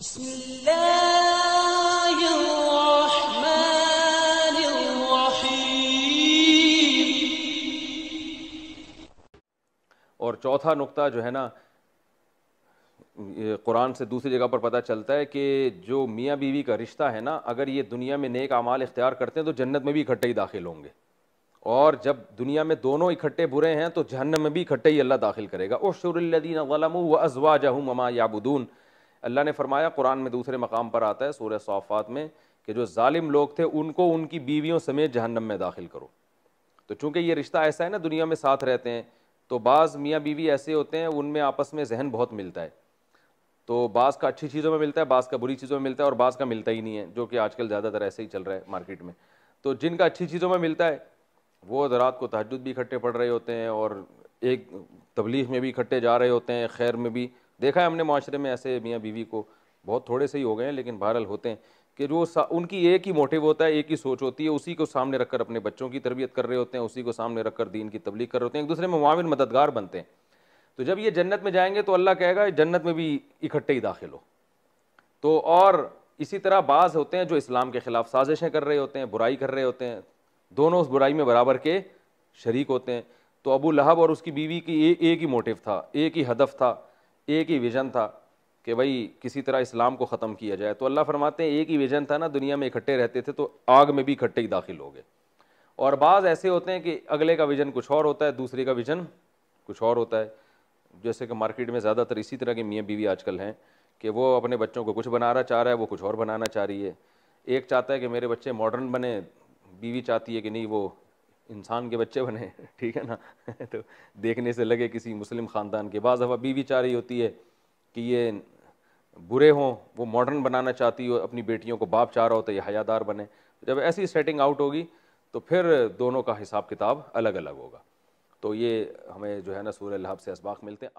और चौथा नुक्ता जो है ना, कुरान से दूसरी जगह पर पता चलता है कि जो मियाँ बीवी का रिश्ता है ना, अगर ये दुनिया में नेक अमाल इख्तियार करते हैं तो जन्नत में भी इकट्ठे ही दाखिल होंगे, और जब दुनिया में दोनों इकट्ठे बुरे हैं तो जहन्नम में भी इकट्ठे ही अल्लाह दाखिल करेगा। उशुरुल्लज़ीना ज़लमू व अज़वाजहुम वमा याबुदून, अल्लाह ने फरमाया कुरान में दूसरे मकाम पर आता है सूरह सौफ़ात में कि जो जालिम लोग थे उनको उनकी बीवियों समेत जहन्नम में दाखिल करो। तो चूँकि ये रिश्ता ऐसा है ना, दुनिया में साथ रहते हैं, तो बाज़ मियाँ बीवी ऐसे होते हैं उनमें आपस में जहन बहुत मिलता है, तो बाज़ का अच्छी चीज़ों में मिलता है, बाज़ का बुरी चीज़ों में मिलता है, और बाज़ का मिलता ही नहीं है, जो कि आजकल ज़्यादातर ऐसे ही चल रहा है मार्केट में। तो जिनका अच्छी चीज़ों में मिलता है वो रात को तहज्जुद भी इकट्ठे पढ़ रहे होते हैं, और एक तबलीग में भी इकट्ठे जा रहे होते हैं, खैर में भी देखा है हमने माशरे में ऐसे मियाँ बीवी को, बहुत थोड़े से ही हो गए हैं लेकिन बहरहाल होते हैं, कि जो उनकी एक ही मोटिव होता है, एक ही सोच होती है, उसी को सामने रखकर अपने बच्चों की तरबियत कर रहे होते हैं, उसी को सामने रखकर दीन की तबलीग कर रहे होते हैं, एक दूसरे में मुआविन मददगार बनते हैं। तो जब ये जन्नत में जाएंगे तो अल्लाह कहेगा जन्नत में भी इकट्ठे ही दाखिल हो। तो और इसी तरह बाज़ होते हैं जो इस्लाम के ख़िलाफ़ साजिशें कर रहे होते हैं, बुराई कर रहे होते हैं, दोनों उस बुराई में बराबर के शरीक होते हैं। तो अबू लहब और उसकी बीवी की एक ही मोटिव था, एक ही हदफ था, एक ही विज़न था कि भाई किसी तरह इस्लाम को ख़त्म किया जाए। तो अल्लाह फरमाते हैं एक ही विज़न था ना, दुनिया में इकट्ठे रहते थे तो आग में भी इकट्ठे ही दाखिल हो गए। और बाज़ ऐसे होते हैं कि अगले का विज़न कुछ और होता है, दूसरे का विज़न कुछ और होता है। जैसे कि मार्केट में ज़्यादातर इसी तरह के मियाँ बीवी आजकल हैं कि वो अपने बच्चों को कुछ बनाना चाह रहा है, वो कुछ और बनाना चाह रही है। एक चाहता है कि मेरे बच्चे मॉडर्न बने, बीवी चाहती है कि नहीं वो इंसान के बच्चे बने, ठीक है ना। तो देखने से लगे किसी मुस्लिम ख़ानदान के। बाज़ दफ़ा बीवी चाह रही होती है कि ये बुरे हों, वो मॉडर्न बनाना चाहती हो अपनी बेटियों को, बाप चाह रहा होता है ये हयादार बने। जब ऐसी सेटिंग आउट होगी तो फिर दोनों का हिसाब किताब अलग अलग होगा। तो ये हमें जो है ना सूरह लहब से असबाक मिलते हैं।